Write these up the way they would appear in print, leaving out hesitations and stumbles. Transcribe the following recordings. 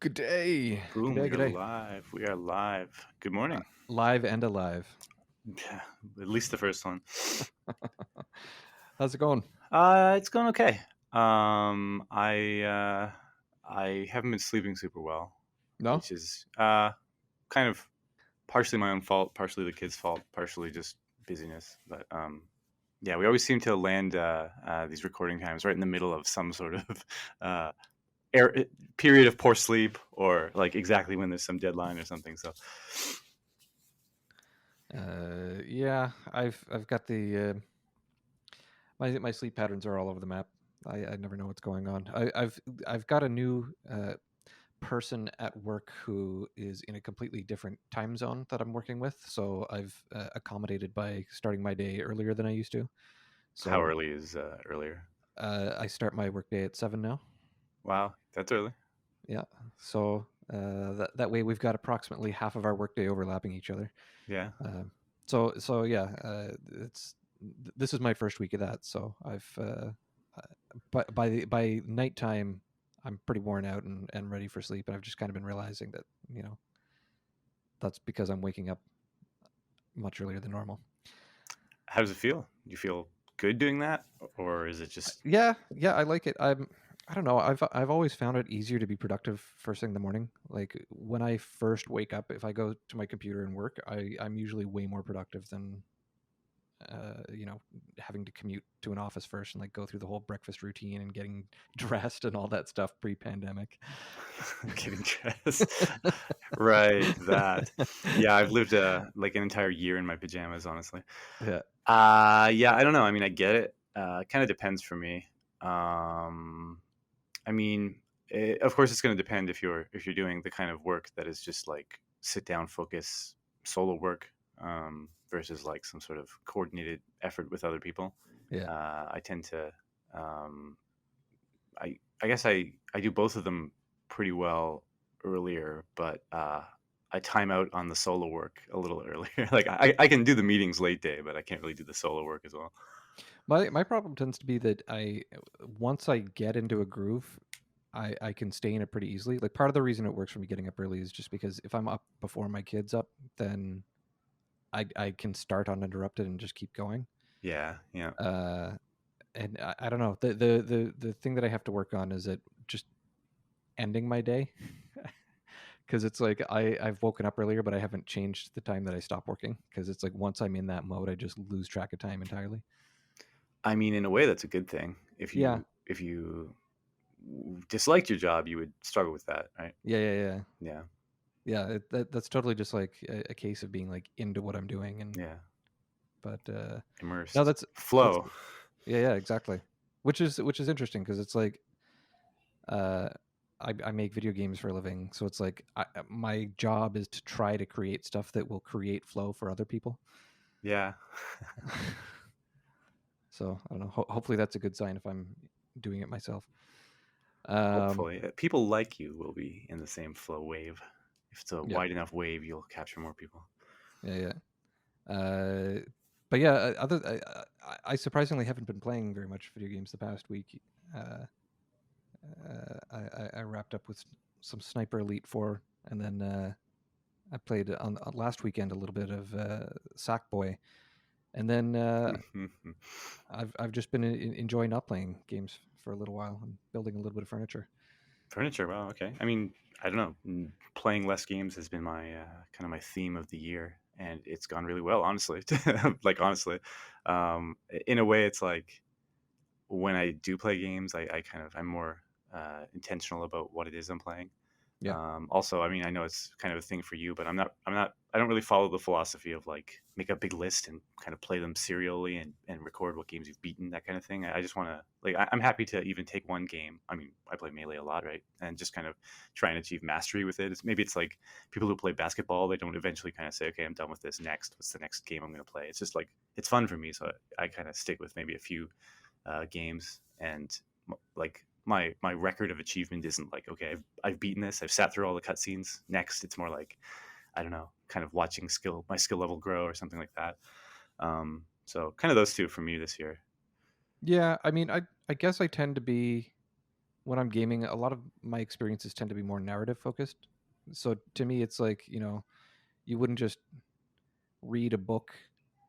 Good day. Good Boom, day. we Good are day. live. We are live. Good morning. Live and alive. Yeah, at least the first one. How's it going? It's going okay. I haven't been sleeping super well, No? which is kind of partially my own fault, partially the kids' fault, partially just busyness. But yeah, we always seem to land these recording times right in the middle of some sort of uh, air, period of poor sleep, or like exactly when there's some deadline or something. So Yeah. I've got the my sleep patterns are all over the map. I never know what's going on. I've got a new person at work who is in a completely different time zone that I'm working with. So I've accommodated by starting my day earlier than I used to. how So early is earlier? I start my workday at 7 now. Wow, that's early. Yeah. So that way we've got approximately half of our workday overlapping each other. Yeah. Um, so yeah, this is my first week of that. So by nighttime, I'm pretty worn out and ready for sleep. And I've just kind of been realizing that that's because I'm waking up much earlier than normal. How does it feel? You feel good doing that, or is it just Yeah, I like it. I don't know. I've always found it easier to be productive first thing in the morning. Like when I first wake up, if I go to my computer and work, I'm usually way more productive than having to commute to an office first and like go through the whole breakfast routine and getting dressed and all that stuff pre-pandemic. getting dressed? Right, that. Yeah, I've lived like an entire year in my pajamas, honestly. Yeah. Yeah, I don't know. I mean, I get it. It kind of depends for me. I mean, of course, it's going to depend if you're doing the kind of work that is just like sit down, focus, solo work, versus like some sort of coordinated effort with other people. Yeah. I tend to, um, I guess I do both of them pretty well earlier, but I time out on the solo work a little earlier. Like I can do the meetings late day, but I can't really do the solo work as well. My problem tends to be that I once I get into a groove, I can stay in it pretty easily. Like part of the reason it works for me getting up early is just because if I'm up before my kids up, then I can start uninterrupted and just keep going. Yeah, yeah. Uh, and I don't know. The thing that I have to work on is that just ending my day because it's like I've woken up earlier, but I haven't changed the time that I stop working because it's like once I'm in that mode, I just lose track of time entirely. I mean, in a way, that's a good thing. Yeah, If you disliked your job, you would struggle with that, right? yeah. Yeah, That's totally just like a case of being like into what I'm doing, and yeah. but no, Immersed that's flow. yeah, exactly. Which is interesting because it's like uh, I make video games for a living, so it's like my job is to try to create stuff that will create flow for other people. Yeah. So I don't know. Hopefully, that's a good sign if I'm doing it myself. Hopefully, people like you will be in the same flow wave. If it's a Yeah, wide enough wave, you'll capture more people. yeah. But yeah, I surprisingly haven't been playing very much video games the past week. Uh, I wrapped up with some Sniper Elite 4, and then I played on last weekend a little bit of Sackboy, and then I've just been enjoying not playing games for a little while and building a little bit of furniture. Furniture. Wow. Okay. I mean, I don't know. Playing less games has been my kind of my theme of the year, and it's gone really well. Honestly, like honestly, in a way, it's like when I do play games, I'm more intentional about what it is I'm playing. Yeah, Also, I mean, I know it's kind of a thing for you, but I don't really follow the philosophy of like make a big list and kind of play them serially and record what games you've beaten, that kind of thing. I just want to like, I'm happy to even take one game. I mean, I play Melee a lot, right? And just kind of try and achieve mastery with it. Maybe it's like people who play basketball, they don't eventually kind of say, okay, I'm done with this. Next, what's the next game I'm going to play? It's just like, it's fun for me. So I kind of stick with maybe a few games, and like my record of achievement isn't like, okay, I've beaten this, I've sat through all the cutscenes. Next, it's more like, I don't know, kind of watching my skill level grow or something like that. So kind of those two for me this year. yeah. I mean, I guess I tend to be. when I'm gaming, a lot of my experiences tend to be more narrative focused. So to me, it's like, you wouldn't just read a book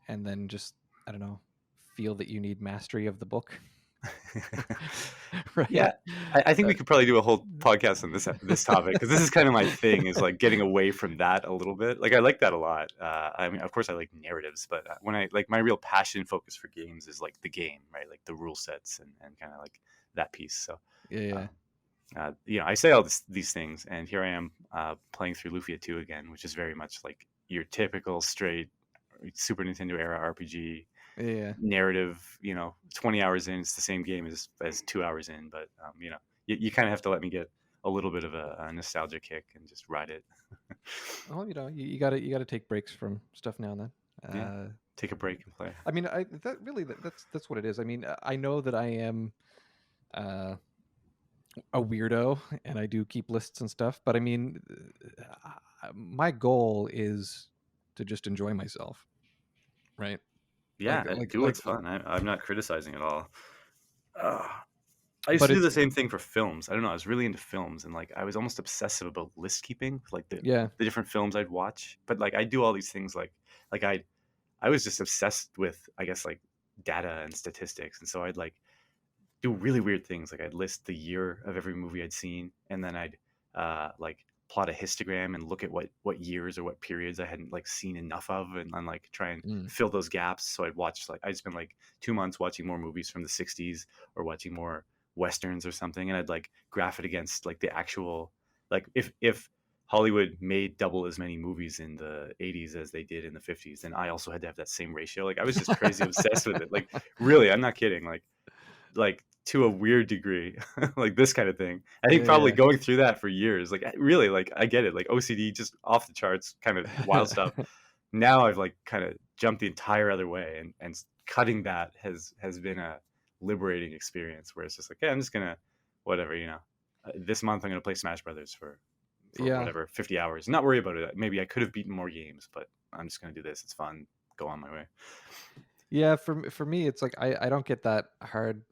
and then just, I don't know, feel that you need mastery of the book. Right? Yeah, I think we could probably do a whole podcast on this topic, because this is kind of my thing, is like getting away from that a little bit. Like I like that a lot. I mean, of course, I like narratives, but when I like my real passion focus for games is like the game, right? Like the rule sets and kind of like that piece. So, Yeah. um, I say all these things, and here I am playing through Lufia 2 again, which is very much like your typical straight Super Nintendo era RPG Yeah. narrative. 20 hours in, it's the same game as 2 hours in, but you kind of have to let me get a little bit of a nostalgia kick and just ride it. Well, you gotta take breaks from stuff now and then. Yeah, take a break and play. I mean, that's what it is. I mean, I know that I am uh, a weirdo and I do keep lists and stuff, but I mean, my goal is to just enjoy myself, right? Yeah, Like, like, do like, what's fun. I'm not criticizing at all. uh, I used but to do it's the same thing for films. I don't know, I was really into films, and like I was almost obsessive about list keeping, like yeah, the different films I'd watch. But like I do all these things, like I was just obsessed with, I guess, like data and statistics, and so I'd like do really weird things. Like I'd list the year of every movie I'd seen, and then I'd like plot a histogram and look at what years or what periods I hadn't like seen enough of, and like try and mm, fill those gaps. So I'd spend like 2 months watching more movies from the '60s or watching more westerns or something, and I'd like graph it against like the actual, like if Hollywood made double as many movies in the '80s as they did in the '50s, then I also had to have that same ratio. Like I was just crazy obsessed with it. Like really, I'm not kidding. Like to a weird degree, like this kind of thing. I think probably yeah, going through that for years, like really, like I get it, like OCD, just off the charts, kind of wild stuff. Now I've like kind of jumped the entire other way, and cutting that has been a liberating experience, where it's just like, yeah, I'm just gonna whatever, this month I'm gonna play Smash Brothers for yeah, whatever 50 hours, not worry about it. Maybe I could have beaten more games, but I'm just gonna do this. It's fun. Go on my way. yeah. For me, it's like I don't get that hard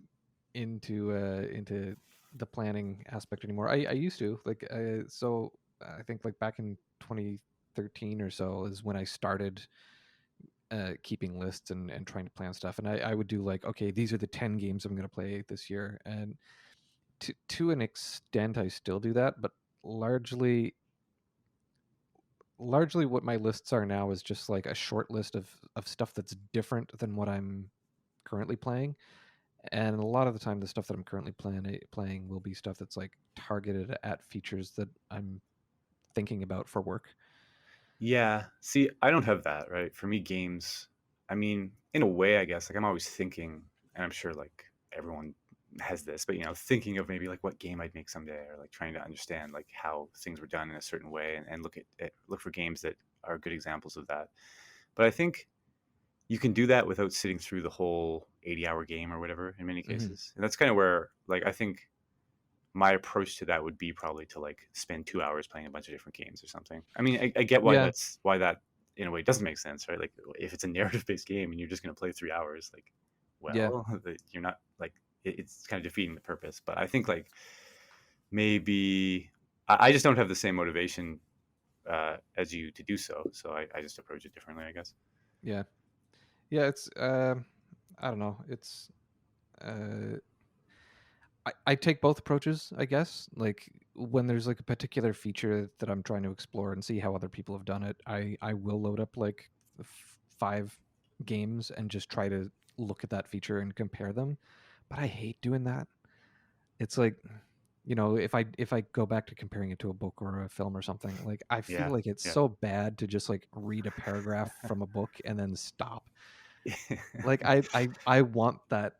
into the planning aspect anymore. I used to like so I think like back in 2013 or so is when I started keeping lists and trying to plan stuff. And I would do like, okay, these are the 10 games I'm going to play this year. And to an extent, I still do that, but largely largely what my lists are now is just like a short list of stuff that's different than what I'm currently playing. And a lot of the time the stuff that I'm currently playing will be stuff that's like targeted at features that I'm thinking about for work. Yeah. See, I don't have that, right? For me, games, I mean, in a way, I guess, like I'm always thinking, and I'm sure like everyone has this, but thinking of maybe like what game I'd make someday, or like trying to understand like how things were done in a certain way, and look for games that are good examples of that. But I think you can do that without sitting through the whole 80-hour game or whatever in many Hmm. cases. And that's kind of where like I think my approach to that would be probably to like spend 2 hours playing a bunch of different games or something. I mean, I get Yeah, why that in a way doesn't make sense, right? Like if it's a narrative based game and you're just going to play 3 hours, like, yeah, well, you're not like it's kind of defeating the purpose. But I think like maybe I just don't have the same motivation as you to do so. So I just approach it differently, I guess. yeah, yeah. It's I don't know. It's uh, I take both approaches, I guess. Like when there's like a particular feature that I'm trying to explore and see how other people have done it, I will load up like 5 games and just try to look at that feature and compare them. But I hate doing that. It's like, if I go back to comparing it to a book or a film or something, like I feel Yeah, like it's yeah. so bad to just like read a paragraph from a book and then stop. Like I want that.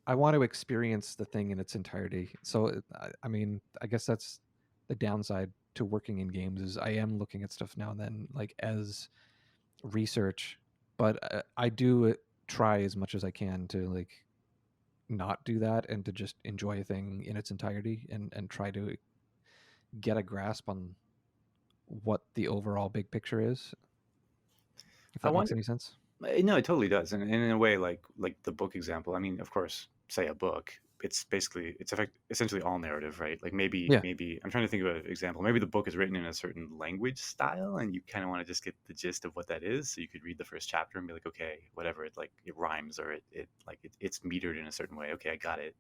I want to experience the thing in its entirety. So I mean, I guess that's the downside to working in games is I am looking at stuff now and then like as research, but I do try as much as I can to like not do that and to just enjoy a thing in its entirety and try to get a grasp on what the overall big picture is, if I that makes wonder. any sense. No, it totally does, and in a way, like the book example. I mean, of course, say a book. essentially all narrative, right? Like Yeah. maybe I'm trying to think of an example. Maybe the book is written in a certain language style, and you kind of want to just get the gist of what that is. So you could read the first chapter and be like, okay, whatever. It rhymes, or it's metered in a certain way. Okay, I got it.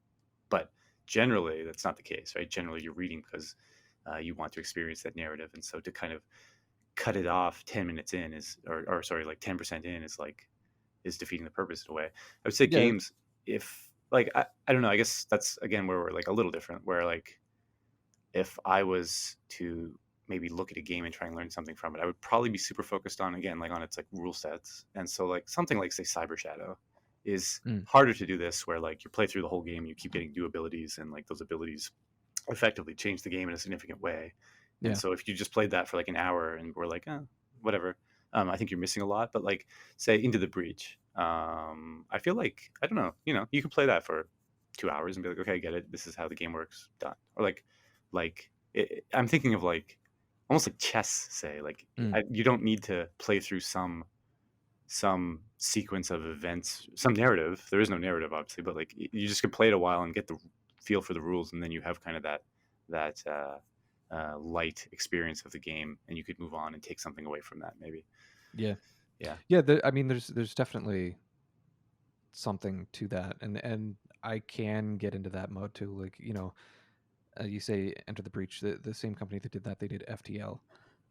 But generally, that's not the case, right? Generally, you're reading because you want to experience that narrative, and so to kind of cut it off 10 minutes in or sorry, like 10% in is defeating the purpose in a way. I would say Yeah. games, if like I don't know, I guess that's again where we're like a little different, where like if I was to maybe look at a game and try and learn something from it, I would probably be super focused on, again, like on its like rule sets. And so like something like say Cybershadow is Mm. harder to do this, where like you play through the whole game, you keep getting new abilities, and like those abilities effectively change the game in a significant way. And Yeah. so if you just played that for like an hour and we're like, whatever, I think you're missing a lot. But like say Into the Breach, I feel like, I don't know, you can play that for 2 hours and be like, okay, I get it. This is how the game works. Done. Or I'm thinking of like almost like chess. Say like Mm. you don't need to play through some sequence of events, some narrative. There is no narrative, obviously, but like you just could play it a while and get the feel for the rules, and then you have kind of that light experience of the game, and you could move on and take something away from that, maybe. Yeah. Yeah, Yeah. I mean, there's definitely something to that, and I can get into that mode too. Like, you say Enter the Breach, the same company that did that, they did FTL,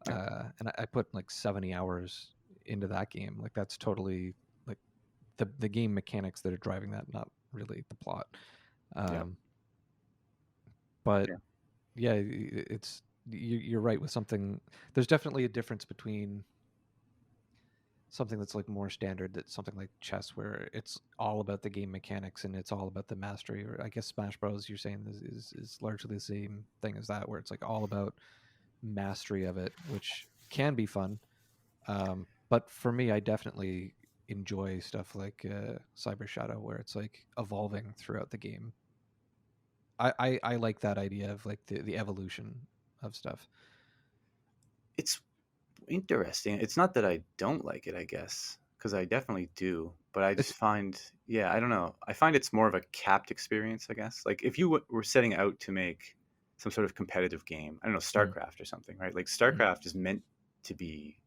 yeah, and I put like 70 hours into that game. Like that's totally like the game mechanics that are driving that, not really the plot. yeah, Um, but yeah. yeah, it's you're right with something. There's definitely a difference between something that's like more standard, that's something like chess, where it's all about the game mechanics and it's all about the mastery. Or I guess Smash Bros, you're saying is largely the same thing as that, where it's like all about mastery of it, which can be fun. But for me, I definitely enjoy stuff like Cyber Shadow, where it's like evolving throughout the game. I like that idea of like the evolution of stuff. It's interesting. It's not that I don't like it, I guess, because I definitely do. But I It's just find, yeah, I don't know. I find it's more of a capped experience, I guess. Like if you were setting out to make some sort of competitive game, I don't know, mm, StarCraft or something, right? Like mm, StarCraft is meant to be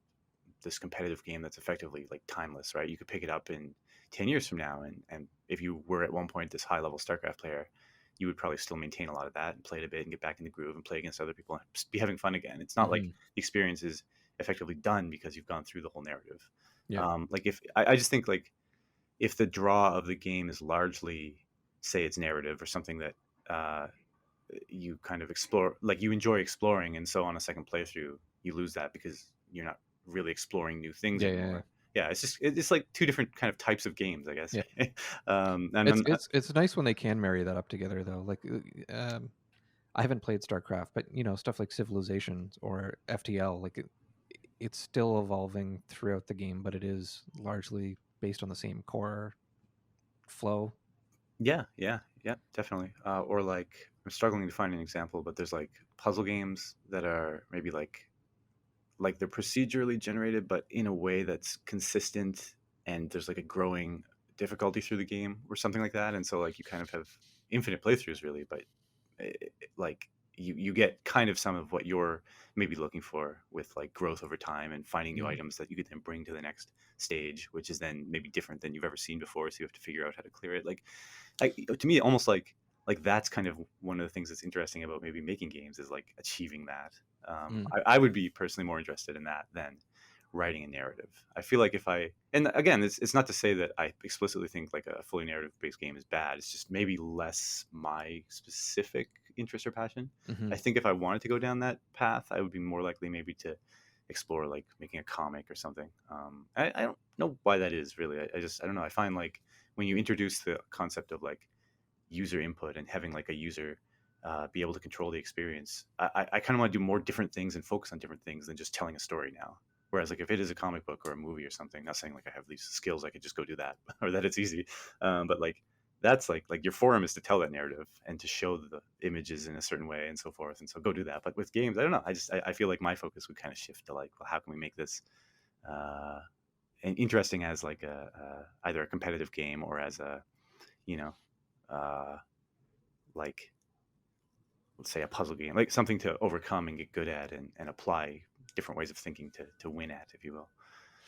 this competitive game that's effectively like timeless, right? You could pick it up in 10 years from now, and if you were at one point this high level StarCraft player, you would probably still maintain a lot of that and play it a bit and get back in the groove and play against other people and just be having fun again. It's not like mhm, the experience is effectively done because you've gone through the whole narrative. yeah. Like if I just think like if the draw of the game is largely, say, it's narrative or something that uh, you kind of explore, like you enjoy exploring, and so on a second playthrough you lose that because you're not really exploring new things Yeah, yeah, yeah. anymore. Yeah, it's like two different kind of types of games, I guess. Yeah. And It's it's nice when they can marry that up together though. Like I haven't played StarCraft, but stuff like Civilizations or FTL, like it's still evolving throughout the game, but it is largely based on the same core flow. yeah, yeah, yeah, definitely. Or like I'm struggling to find an example, but there's like puzzle games that are maybe like they're procedurally generated, but in a way that's consistent, and there's like a growing difficulty through the game or something like that. And so like you kind of have infinite playthroughs, really, but like you get kind of some of what you're maybe looking for with like growth over time and finding new Mm. items that you could then bring to the next stage, which is then maybe different than you've ever seen before. So you have to figure out how to clear it. Like to me, almost like that's kind of one of the things that's interesting about maybe making games is like achieving that. Mm. I would be personally more interested in that than writing a narrative. I feel like if I, and again, it's not to say that I explicitly think like a fully narrative based game is bad. It's just maybe less my specific interest or passion. Hmm. I think if I wanted to go down that path, I would be more likely maybe to explore like making a comic or something. I don't know why that is really. I don't know. I find like when you introduce the concept of like user input and having like a user be able to control the experience, I kind of want to do more different things and focus on different things than just telling a story now. Whereas like if it is a comic book or a movie or something, not saying like I have these skills, I could just go do that or that it's easy, but like that's like your forum is to tell that narrative and to show the images in a certain way and so forth, and so go do that. But with games, I don't know. I feel like my focus would kind of shift to like, well, how can we make this uh, interesting as like a either a competitive game or as a you know uh, like, let's say a puzzle game, like something to overcome and get good at, and apply different ways of thinking to win at, if you will.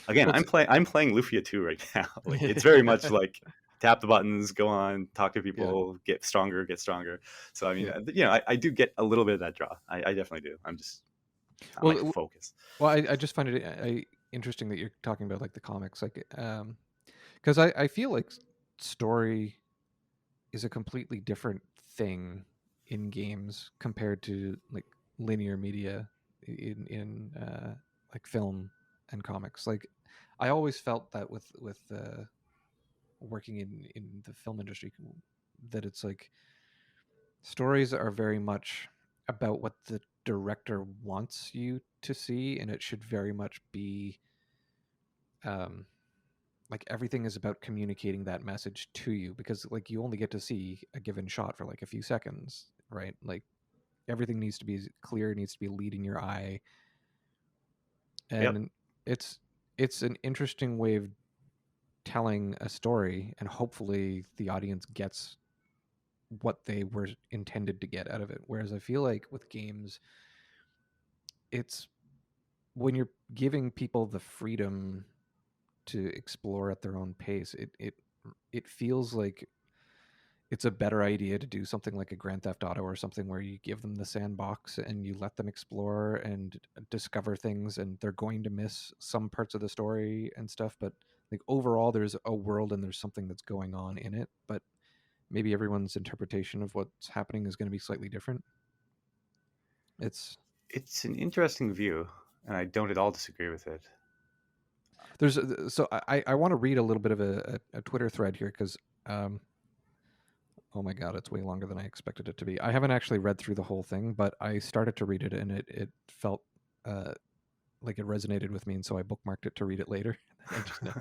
Again, Well, I'm playing Lufia 2 right now. Like, it's very much like tap the buttons, go on, talk to yeah, people, get stronger, get stronger. So I mean, yeah. I do get a little bit of that draw. I definitely do. I like Well, focus. well, I just find it interesting that you're talking about like the comics, like, because I feel like story is a completely different thing in games compared to like linear media in like film and comics. Like, I always felt that with working in the film industry, that it's like stories are very much about what the director wants you to see, and it should very much be um like everything is about communicating that message to you, because like you only get to see a given shot for like a few seconds, right? Like everything needs to be clear, needs to be leading your eye. Yep. And it's an interesting way of telling a story, and hopefully the audience gets what they were intended to get out of it. Whereas I feel like with games, it's when you're giving people the freedom to explore at their own pace, it feels like it's a better idea to do something like a Grand Theft Auto or something, where you give them the sandbox and you let them explore and discover things, and they're going to miss some parts of the story and stuff, but like overall there's a world and there's something that's going on in it, but maybe everyone's interpretation of what's happening is going to be slightly different. It's It's an interesting view, and I don't at all disagree with it. there's so I want to read a little bit of a Twitter thread here, because um oh my god, it's way longer than I expected it to be. I haven't actually read through the whole thing, but I started to read it and it felt uh, like it resonated with me, and so I bookmarked it to read it later. I just know.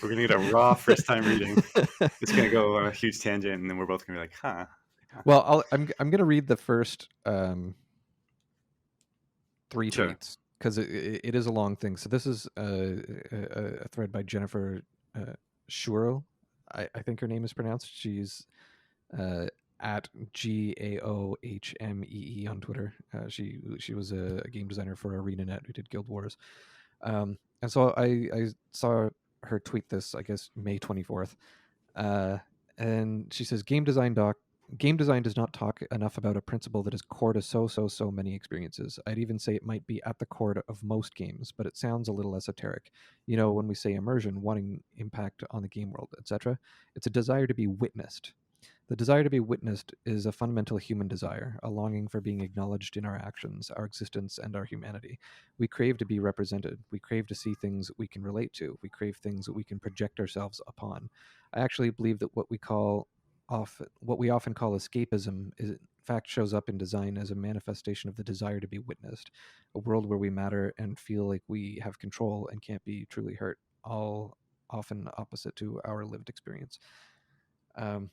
We're gonna get a raw first time reading. It's gonna go on a huge tangent, and then we're both gonna be like, huh. Well, I'm gonna read the first three Sure. tweets, because it is a long thing. So this is a thread by Jennifer Scheurle. I think her name is pronounced. She's uh, at GAOHMEE on Twitter. She was a game designer for ArenaNet who did Guild Wars. And so I saw her tweet this, I guess, May 24th. Uh, and she says, Game design does not talk enough about a principle that is core to so many experiences. I'd even say it might be at the core of most games, but it sounds a little esoteric. You know, when we say immersion, wanting impact on the game world, etc., it's a desire to be witnessed. The desire to be witnessed is a fundamental human desire, a longing for being acknowledged in our actions, our existence, and our humanity. We crave to be represented. We crave to see things we can relate to. We crave things that we can project ourselves upon. I actually believe that what we often call escapism is in fact shows up in design as a manifestation of the desire to be witnessed, a world where we matter and feel like we have control and can't be truly hurt, all often opposite to our lived experience. Um,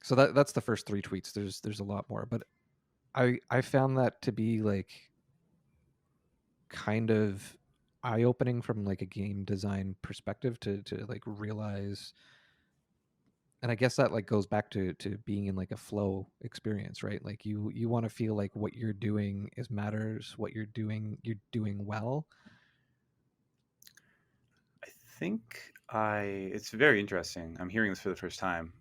so that's the first three tweets. There's a lot more, but I found that to be like kind of eye opening from like a game design perspective, to like realize. And I guess that like goes back to being in like a flow experience, right? Like you want to feel like what you're doing is matters, what you're doing well. I think it's very interesting. I'm hearing this for the first time.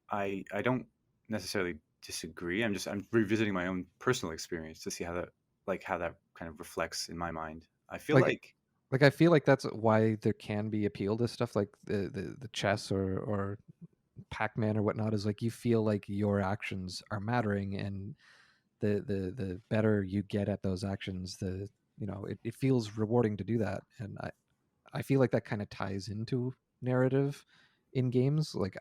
I don't necessarily disagree. I'm revisiting my own personal experience to see how that kind of reflects in my mind. I feel Like like like I feel like that's why there can be appeal to stuff like the chess or Pac-Man or whatnot, is like you feel like your actions are mattering, and the better you get at those actions, the it feels rewarding to do that. And I feel like that kind of ties into narrative in games. Like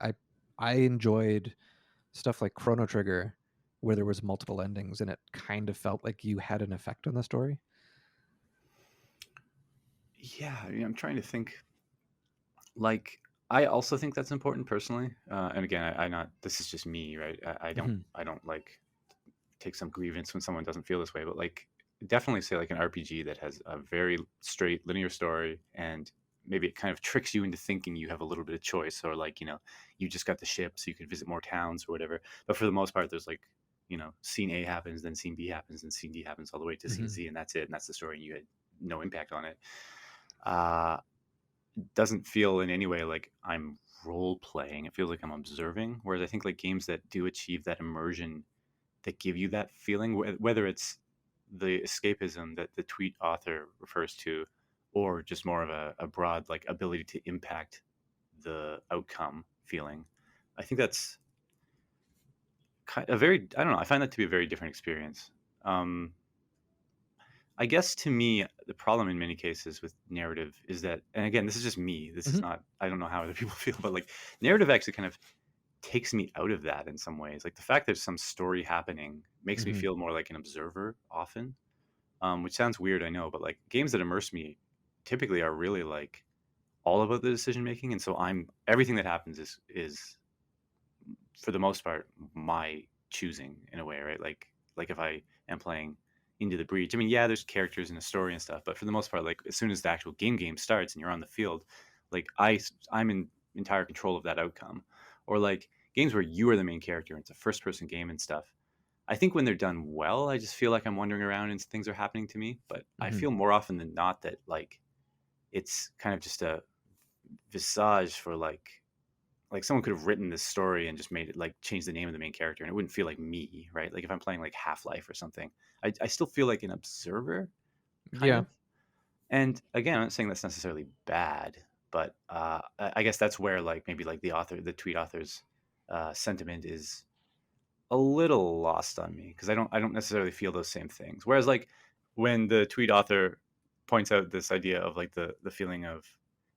I enjoyed stuff like Chrono Trigger, where there was multiple endings and it kind of felt like you had an effect on the story. yeah, I mean, I'm trying to think. Like, I also think that's important personally. And again, I not this is just me, right? Mhm. I don't like take some grievance when someone doesn't feel this way, but like definitely say like an RPG that has a very straight linear story and maybe it kind of tricks you into thinking you have a little bit of choice, or like, you just got the ship so you can visit more towns or whatever. But for the most part, there's like, scene A happens, then scene B happens, and scene D happens all the way to scene Hmm. Z, and that's it, and that's the story, and you had no impact on it. uh doesn't feel in any way like I'm role playing. It feels like I'm observing. Whereas I think like games that do achieve that immersion, that give you that feeling, whether it's the escapism that the tweet author refers to, or just more of a broad like ability to impact the outcome feeling, I think that's a very, I don't know, I find that to be a very different experience. um I guess to me, the problem in many cases with narrative is that, and again, this is just me. This is Hmm. not, I don't know how other people feel, but like narrative actually kind of takes me out of that in some ways. Like the fact there's some story happening makes me Hmm. feel more like an observer often, which sounds weird, I know, but like games that immerse me typically are really like all about the decision making, and so I'm everything that happens is for the most part my choosing in a way, right? Like if I am playing Into the Breach, I mean, yeah, there's characters and a story and stuff, but for the most part, like as soon as the actual game starts and you're on the field, like I'm in entire control of that outcome. Or like games where you are the main character and it's a first person game and stuff, I think when they're done well, I just feel like I'm wandering around and things are happening to me. But I Hmm. feel more often than not that like it's kind of just a visage for like someone could have written this story and just made it like change the name of the main character and it wouldn't feel like me, right? Like if I'm playing like Half-Life or something, I still feel like an observer, kind Yeah. of. And again, I'm not saying that's necessarily bad, but I guess that's where like maybe like the tweet author's sentiment is a little lost on me, because I don't necessarily feel those same things. Whereas like when the tweet author points out this idea of like the feeling of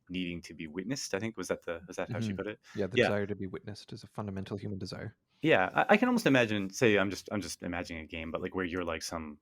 needing to be witnessed, I think was that how she Hmm. put it? Yeah. The Yeah, desire to be witnessed is a fundamental human desire. yeah. I can almost imagine. Say I'm just imagining a game, but like where you're like some,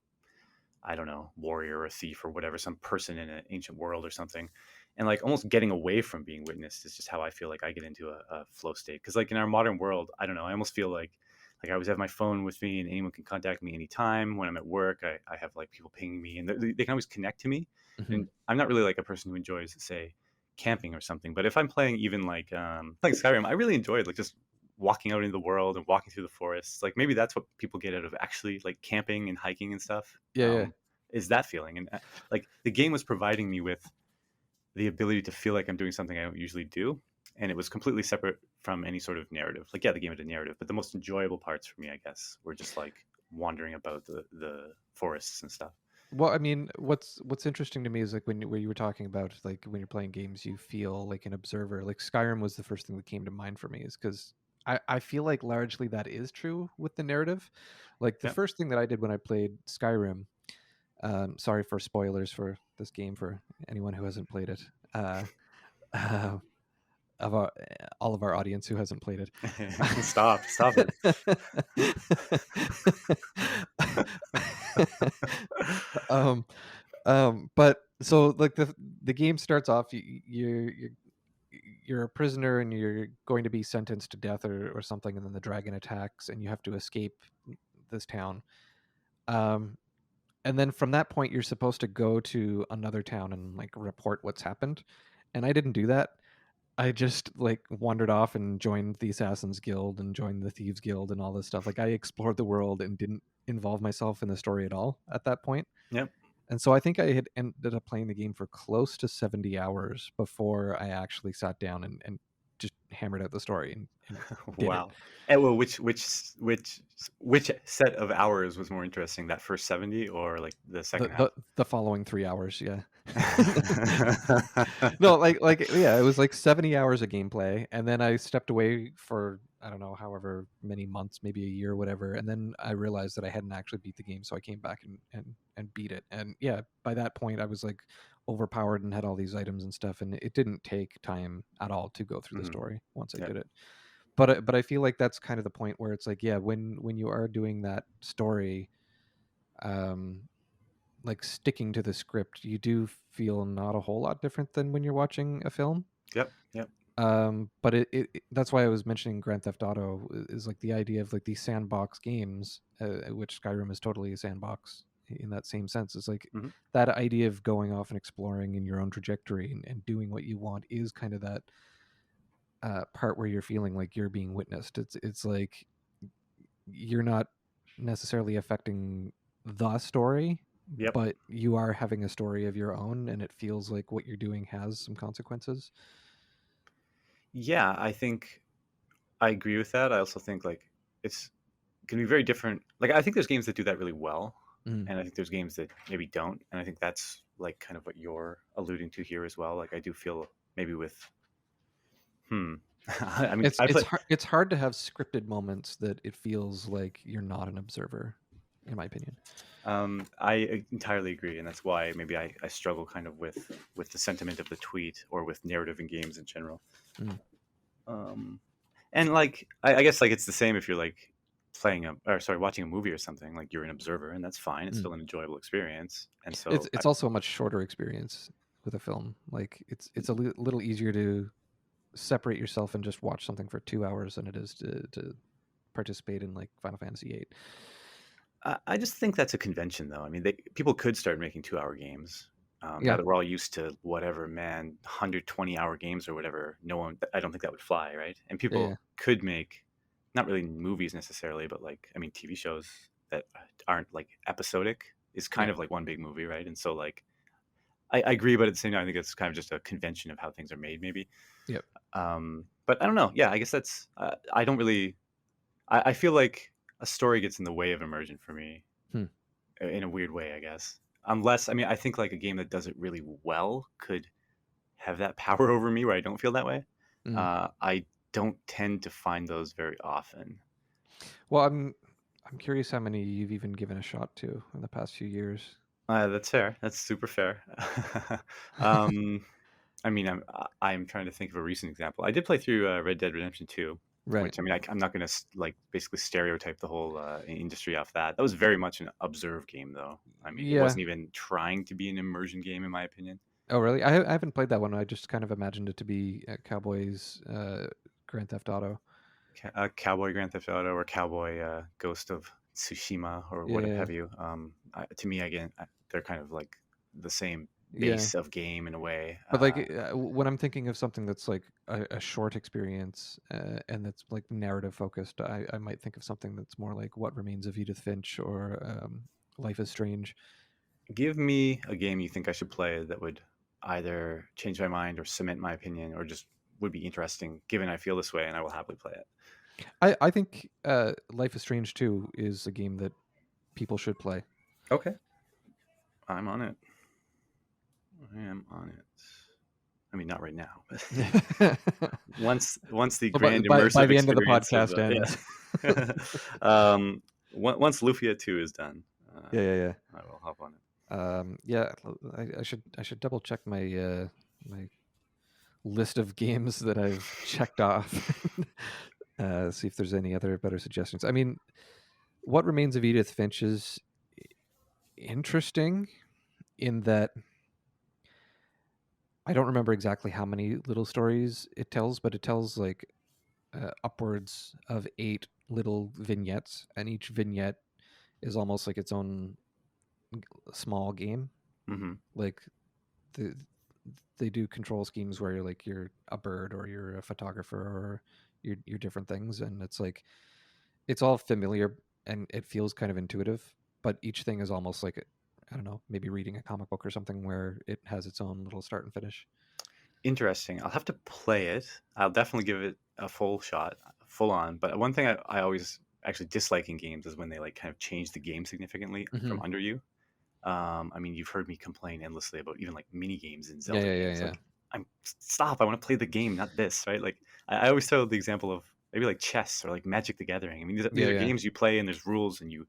I don't know, warrior or thief or whatever, some person in an ancient world or something. And like almost getting away from being witnessed is just how I feel like I get into a flow state. Cause like in our modern world, I don't know, I almost feel like I always have my phone with me and anyone can contact me anytime. When I'm at work, I have like people pinging me and they can always connect to me. Hmm. And I'm not really like a person who enjoys, say, camping or something. But if I'm playing even like playing Skyrim, I really enjoyed like just walking out into the world and walking through the forests. Like maybe that's what people get out of actually like camping and hiking and stuff. Yeah. Yeah. Is that feeling. And like the game was providing me with the ability to feel like I'm doing something I don't usually do. And it was completely separate from any sort of narrative. Like, yeah, the game had a narrative, but the most enjoyable parts for me, I guess, were just like wandering about the forests and stuff. Well, I mean, what's interesting to me is like when you were talking about like when you're playing games, you feel like an observer. Like Skyrim was the first thing that came to mind for me, is because I feel like largely that is true with the narrative. Like the Yeah. first thing that I did when I played Skyrim, sorry for spoilers for this game for anyone who hasn't played it, uh, of our, all of our audience who hasn't played Stop it. it. um, but so like the game starts off, you're a prisoner and you're going to be sentenced to death or something, and then the dragon attacks and you have to escape this town. Um, and then from that point, you're supposed to go to another town and like report what's happened. And I didn't do that. I just like wandered off and joined the Assassin's Guild and joined the Thieves Guild and all this stuff. Like I explored the world and didn't involve myself in the story at all at that point. Yep. And so I think I had ended up playing the game for close to 70 hours before I actually sat down and just hammered out the story and did it. Wow. And well, which set of hours was more interesting? That first 70 or like the The second the, half? the following 3 hours, yeah. No, like yeah, it was like 70 hours of gameplay, and then I stepped away for I don't know, however many months, maybe a year, whatever, and then I realized that I hadn't actually beat the game, so I came back and beat it. And yeah, by that point, I was like overpowered and had all these items and stuff, and it didn't take time at all to go through the Hmm. story once I Yep. did it. But I feel like that's kind of the point where it's like, yeah, when you are doing that story, um, like sticking to the script, you do feel not a whole lot different than when you're watching a film. Yep. Yep. But that's why I was mentioning Grand Theft Auto is like the idea of like these sandbox games, which Skyrim is totally a sandbox in that same sense. It's like Mhm. that idea of going off and exploring in your own trajectory and doing what you want is kind of that part where you're feeling like you're being witnessed. It's like you're not necessarily affecting the story, Yep. but you are having a story of your own, and it feels like what you're doing has some consequences. Yeah, I think I agree with that. I also think like it's can be very different. Like I think there's games that do that really well, Mm. and I think there's games that maybe don't. And I think that's like kind of what you're alluding to here as well. Like I do feel maybe with I mean It's I it's play hard, it's hard to have scripted moments that it feels like you're not an observer, in my opinion. I entirely agree, and that's why maybe I struggle kind of with the sentiment of the tweet or with narrative in games in general. Mm. Um, and like I guess like it's the same if you're like playing a or sorry watching a movie or something. Like you're an observer, and that's fine. It's Mm. still an enjoyable experience. And It's so it's also a much shorter experience with a film. Like it's a little easier to separate yourself and just watch something for 2 hours than it is to participate in like Final Fantasy VIII. I just think that's a convention, though. I mean, people could start making 2 hour games. Now Yeah, that we're all used to whatever, man, 120-hour games or whatever, no one, I don't think that would fly, right? And yeah, yeah. people could make, not really movies necessarily, but like, I mean, TV shows that aren't like episodic is kind Yeah. of like one big movie, right? And so, like, I agree, but at the same time, I think it's kind of just a convention of how things are made, maybe. Yep. But I don't know. Yeah, I guess that's, I don't really, I feel like a story gets in the way of immersion for me Hmm. in a weird way, I guess. Unless, I mean, I think like a game that does it really well could have that power over me where I don't feel that way. Mm. I don't tend to find those very often. Well, I'm curious how many you've even given a shot to in the past few years. That's fair. That's super fair. um, I mean, I'm trying to think of a recent example. I did play through Red Dead Redemption 2, Right. which I mean, I'm not going to like basically stereotype the whole industry off that. That was very much an observe game, though. I mean, it Yeah. wasn't even trying to be an immersion game, in my opinion. Oh, really? I haven't played that one. I just kind of imagined it to be Cowboys Grand Theft Auto. Cowboy Grand Theft Auto or Cowboy Ghost of Tsushima or what Yeah. have you. To me, again, they're kind of like the same Yeah. base of game in a way. But like when I'm thinking of something that's like a short experience and that's like narrative focused, I might think of something that's more like What Remains of Edith Finch or Life is Strange. Give me a game you think I should play that would either change my mind or cement my opinion or just would be interesting given I feel this way and I will happily play it. I think Life is Strange 2 is a game that people should play. Okay. I'm on it. I am on it. I mean, not right now, but once the So by, grand by immersive the end of the experience of podcast ends. yeah, once Lufia 2 is done, Yeah, yeah, yeah. I will hop on it. Yeah, I should double check my my list of games that I've checked off. See if there's any other better suggestions. I mean, What Remains of Edith Finch is interesting in that I don't remember exactly how many little stories it tells, but it tells like upwards of 8 little vignettes, and each vignette is almost like its own small game. Hmm. Like the they do control schemes where you're a bird or you're a photographer or you're different things, and it's like it's all familiar and it feels kind of intuitive, but each thing is almost like I don't know, maybe reading a comic book or something where it has its own little start and finish. Interesting. I'll have to play it. I'll definitely give it a full shot, full on. But one thing I always actually dislike in games is when they like kind of change the game significantly Hmm. from under you. I mean, you've heard me complain endlessly about even like mini games in Yeah, Zelda yeah, yeah, games. yeah. Like, stop! I want to play the game, not this, right? Like, I always tell the example of maybe like chess or like Magic the Gathering. I mean, these Yeah, are yeah. games you play and there's rules, and you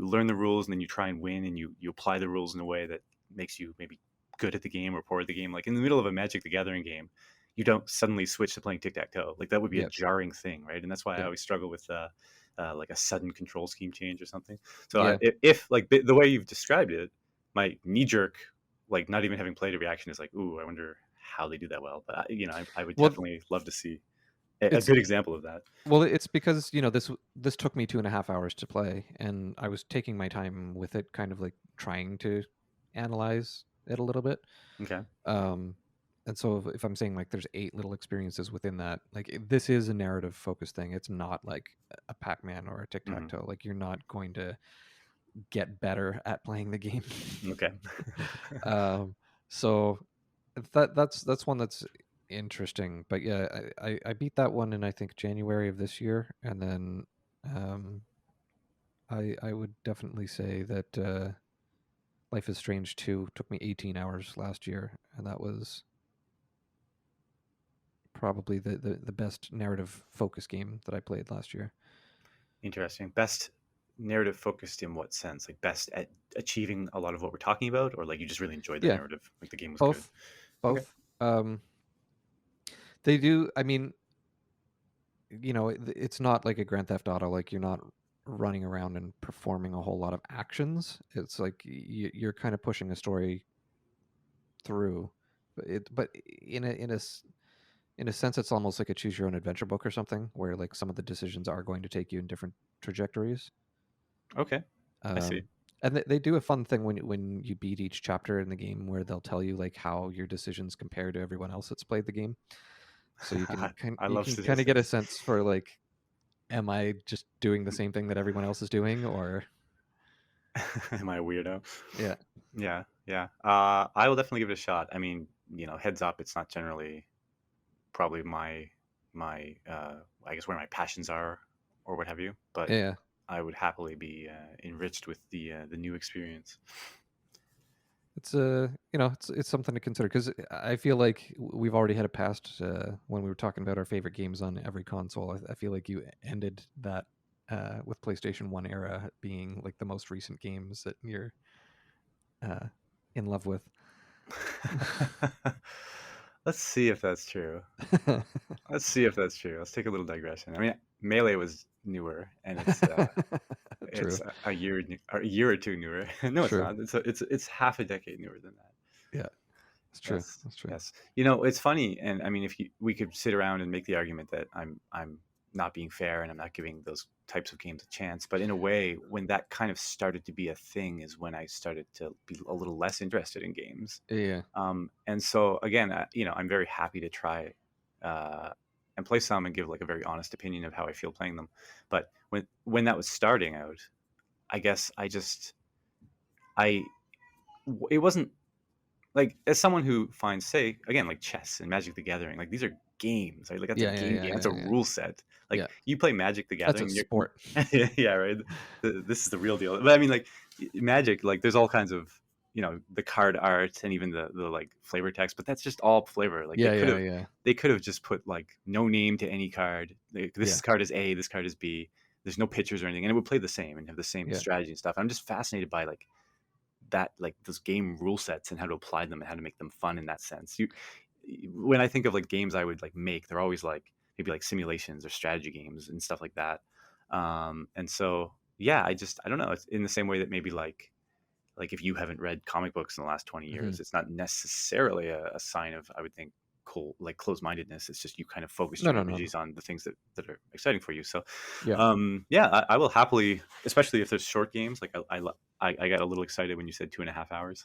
learn the rules, and then you try and win, and you apply the rules in a way that makes you maybe good at the game or poor at the game. Like in the middle of a Magic the Gathering game, you don't suddenly switch to playing tic tac toe. Like that would be a Yep, jarring thing, right? And that's why I yep. always struggle with like a sudden control scheme change or something. So Yeah. if like the way you've described it, my knee jerk, like not even having played a reaction is like, ooh, I wonder how they do that well. But I would Well, definitely love to see. A It's good example of that. Well, it's because this took me 2.5 hours to play, and I was taking my time with it, kind of like trying to analyze it a little bit. Okay. Um, and so if I'm saying like there's 8 little experiences within that, like this is a narrative focused thing. It's not like a Pac-Man or a Hmm. tic-tac-toe. Like you're not going to get better at playing the game. Okay. um, so that's one that's interesting. But yeah, I beat that one in I think January of this year, and then um, I would definitely say that Life is Strange 2 took me 18 hours last year, and that was probably the best narrative focus game that I played last year. Interesting. Best narrative focused in what sense? Like best at achieving a lot of what we're talking about, or like you just really enjoyed the Yeah, narrative, like the game was good. both, Okay. both. They do. I mean, it's not like a Grand Theft Auto. Like you're not running around and performing a whole lot of actions. It's like you're kind of pushing a story through. But in a sense, it's almost like a choose your own adventure book or something, where like some of the decisions are going to take you in different trajectories. Okay. I see. Um, and they do a fun thing when you beat each chapter in the game, where they'll tell you like how your decisions compare to everyone else that's played the game. So you can I you love can kind of get a statistics. sense for like, am I just doing the same thing that everyone else is doing, or Am I a weirdo? yeah, Yeah, yeah. I will definitely give it a shot. I mean, heads up, it's not generally probably my I guess where my passions are or what have you, but yeah. I would happily be enriched with the new experience. It's it's something to consider, because I feel like we've already had a past when we were talking about our favorite games on every console. I feel like you ended that with PlayStation 1 era being like the most recent games that you're uh, in love with. Let's see if that's true. Let's see if that's true. Let's take a little digression. I mean, Melee was newer, and it's True, a year or two newer. No, it's true. not. It's half a decade newer than that. Yeah, that's true. Yes, That's true. yes. It's funny, and I mean, if we could sit around and make the argument that I'm not being fair and I'm not giving those types of games a chance, but in a way, when that kind of started to be a thing, is when I started to be a little less interested in games. Yeah. And so again, I'm very happy to try uh, and play some and give like a very honest opinion of how I feel playing them. But when that was starting out, I guess I it wasn't like, as someone who finds, say, again, like chess and Magic the Gathering, like these are games, right? Like that's a Yeah, yeah, game yeah, game. That's yeah, a yeah. rule set. Like Yeah. you play Magic the That's a Gathering, sport. yeah, right. This is the real deal. But I mean, like Magic, like there's all kinds of the card art and even the like flavor text, but that's just all flavor. Like Yeah, yeah, yeah, they could have just put like no name to any card. yeah, This card is A, this card is B. There's no pictures or anything, and it would play the same and have the same yeah. strategy and stuff. I'm just fascinated by like those game rule sets and how to apply them and how to make them fun in that sense. When I think of like games I would like make, they're always like maybe like simulations or strategy games and stuff like that. And so yeah, I don't know. It's in the same way that maybe like if you haven't read comic books in the last 20 Hmm. years, it's not necessarily a sign of, I would think, closed-mindedness. It's just you kind of focused No, your no, no, energies no. on the things that are exciting for you. So Yeah. yeah, I will happily, especially if there's short games. Like I got a little excited when you said 2.5 hours.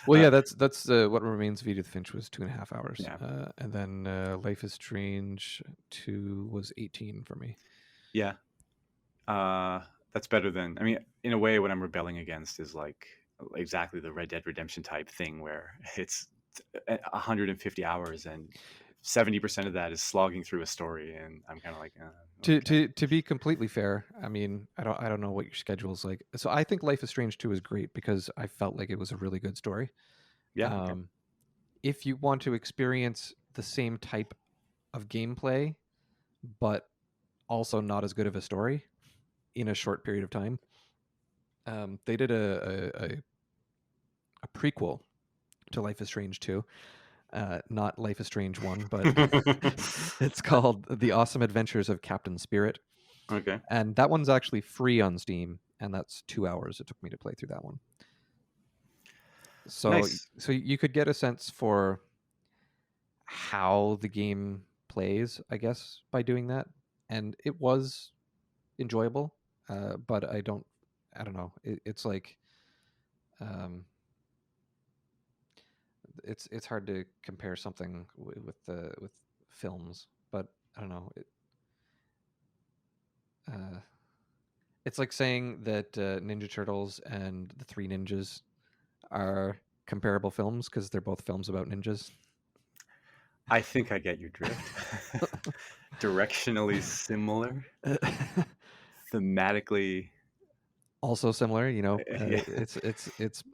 Well, uh, yeah, that's what remains of Edith Finch was 2.5 hours, yeah, and then Life is Strange 2 was 18 for me. yeah. uh, that's better than, I mean, in a way, what I'm rebelling against is like exactly the Red Dead Redemption type thing where it's 150 hours and 70% of that is slogging through a story, and I'm kind of like, To okay, to to be completely fair, I mean, I don't know what your schedule's like. So I think Life is Strange 2 is great because I felt like it was a really good story. yeah, okay, Um, if you want to experience the same type of gameplay, but also not as good of a story in a short period of time, they did a prequel to Life is Strange 2. Not Life is Strange 1, but it's called The Awesome Adventures of Captain Spirit. okay, And that one's actually free on Steam, and that's 2 hours it took me to play through that one. So nice, so you could get a sense for how the game plays, I guess, by doing that, and it was enjoyable. But I don't know. It's like um, it's hard to compare something with films, but I don't know. Uh, it's like saying that Ninja Turtles and the Three Ninjas are comparable films because they're both films about ninjas. I think I get your drift. Directionally similar, thematically, Also similar, yeah. it's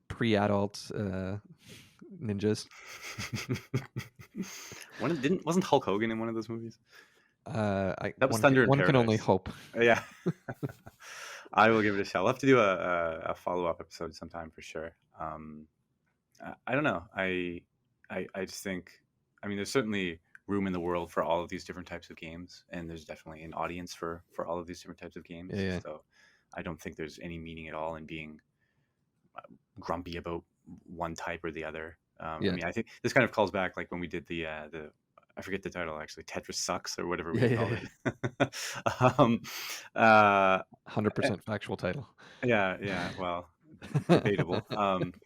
pre-adult ninjas. Wasn't Hulk Hogan in one of those movies? I That was Thunder in one can only Paradise. hope. Yeah. I will give it a shot. I'll have to do a follow up episode sometime for sure. I don't know. I just think, I mean, there's certainly room in the world for all of these different types of games, and there's definitely an audience for all of these different types of games. Yeah, So I don't think there's any meaning at all in being grumpy about one type or the other. I yeah, mean, I think this kind of calls back like when we did the I forget the title actually, Tetris Sucks or whatever we yeah, had yeah, called yeah. it. um, uh, 100% factual title. yeah. Well, debatable.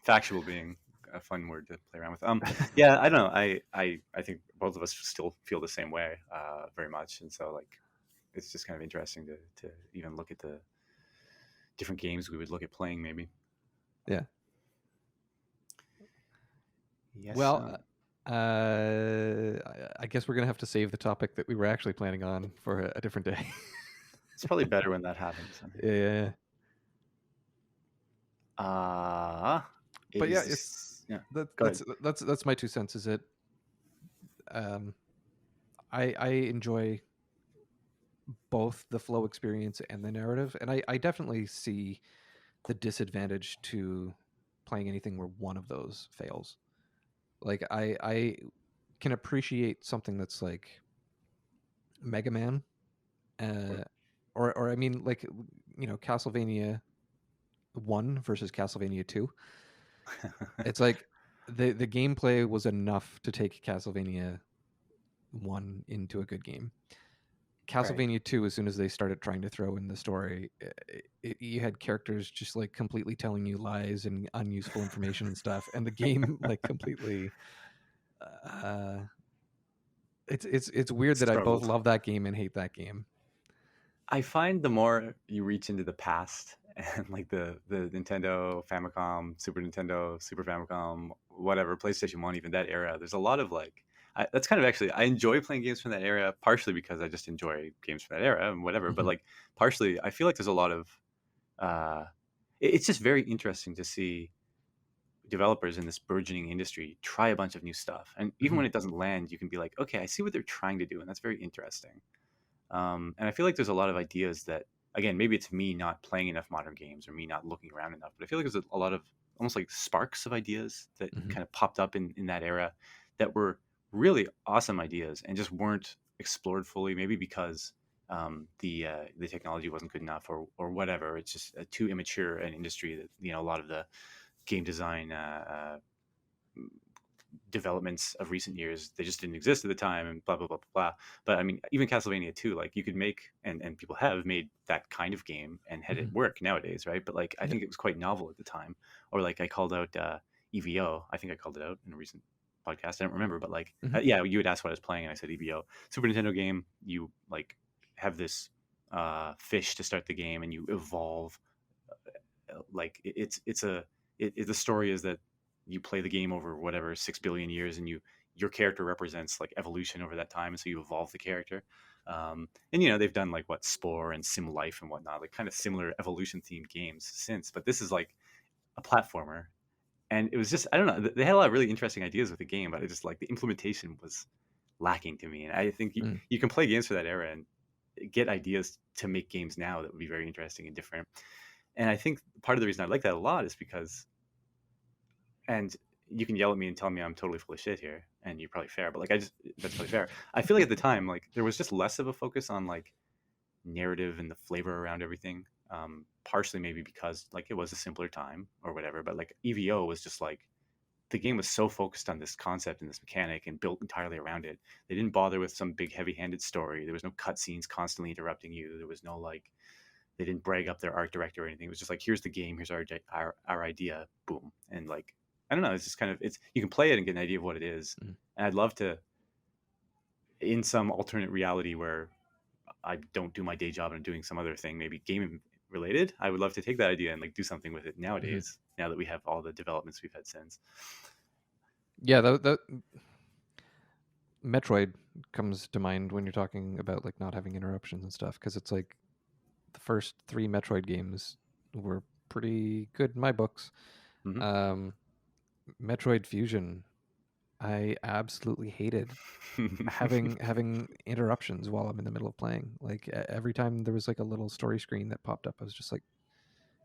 Factual being a fun word to play around with. Yeah, I don't know. I think both of us still feel the same way, very much, and so like it's just kind of interesting to even look at the different games we would look at playing, maybe. Yeah. Yes. Well, I guess we're gonna have to save the topic that we were actually planning on for a different day. It's probably better when that happens. Yeah. It But yeah, is. Yeah. that, Go ahead. that's my 2 cents. Is it? Um, I enjoy both the flow experience and the narrative, and I definitely see the disadvantage to playing anything where one of those fails. Like I can appreciate something that's like Mega Man, uh, or I mean like Castlevania 1 versus Castlevania 2. It's like the gameplay was enough to take Castlevania 1 into a good game. Right. Castlevania 2, as soon as they started trying to throw in the story, you had characters just like completely telling you lies and unuseful information and stuff, and the game like completely. Uh, it's weird that I both Struggled. love that game and hate that game. I find the more you reach into the past and like the Nintendo, Famicom, Super Nintendo, Super Famicom, whatever, PlayStation 1, even that era, there's a lot of like that's kind of actually I enjoy playing games from that era partially because I just enjoy games from that era and whatever, but Mhm. like partially I feel like there's a lot of uh it's just very interesting to see developers in this burgeoning industry try a bunch of new stuff. And even Mhm. when it doesn't land, you can be like, okay, I see what they're trying to do, and that's very interesting. And I feel like there's a lot of ideas that, again, maybe it's me not playing enough modern games or me not looking around enough, but I feel like there's a lot of almost like sparks of ideas that Mhm. kind of popped up in that era that were really awesome ideas and just weren't explored fully. Maybe because the technology wasn't good enough or whatever. It's just too immature an industry that a lot of the game design developments of recent years they just didn't exist at the time and blah blah blah blah. But I mean, even Castlevania 2, like you could make and people have made that kind of game and had it Mhm. work nowadays, right? But like I Yep. think it was quite novel at the time. Or like I called out EVO. I think I called it out in a recent podcast. I don't remember, but like Mhm. yeah, you had asked what I was playing and I said EVO. Super Nintendo game. You like have this fish to start the game and you evolve. Like the story is that you play the game over whatever 6 billion years and your character represents like evolution over that time, and so you evolve the character. And they've done like what Spore and Sim Life and whatnot, like kind of similar evolution themed games since, but this is like a platformer. And it was just, I don't know, they had a lot of really interesting ideas with the game, but it just like the implementation was lacking to me. And I think Mm. you can play games for that era and get ideas to make games now that would be very interesting and different. And I think part of the reason I like that a lot is because, and you can yell at me and tell me I'm totally full of shit here, and you're probably fair, but like that's probably fair. I feel like at the time, like there was just less of a focus on like narrative and the flavor around everything. Partially maybe because like it was a simpler time or whatever, but like EVO was just like the game was so focused on this concept and this mechanic and built entirely around it. They didn't bother with some big heavy-handed story. There was no cutscenes constantly interrupting you. There was no like, they didn't brag up their art director or anything. It was just like, here's the game, here's our idea, boom. And like, I don't know, it's just kind of, it's, you can play it and get an idea of what it is. Mhm. And I'd love to, in some alternate reality where I don't do my day job and I'm doing some other thing, maybe game related, I would love to take that idea and like do something with it nowadays, now that we have all the developments we've had since. Yeah, that Metroid comes to mind when you're talking about like not having interruptions and stuff, because it's like the first 3 Metroid games were pretty good in my books. Mhm. Metroid Fusion, I absolutely hated having interruptions while I'm in the middle of playing. Like every time there was like a little story screen that popped up, I was just like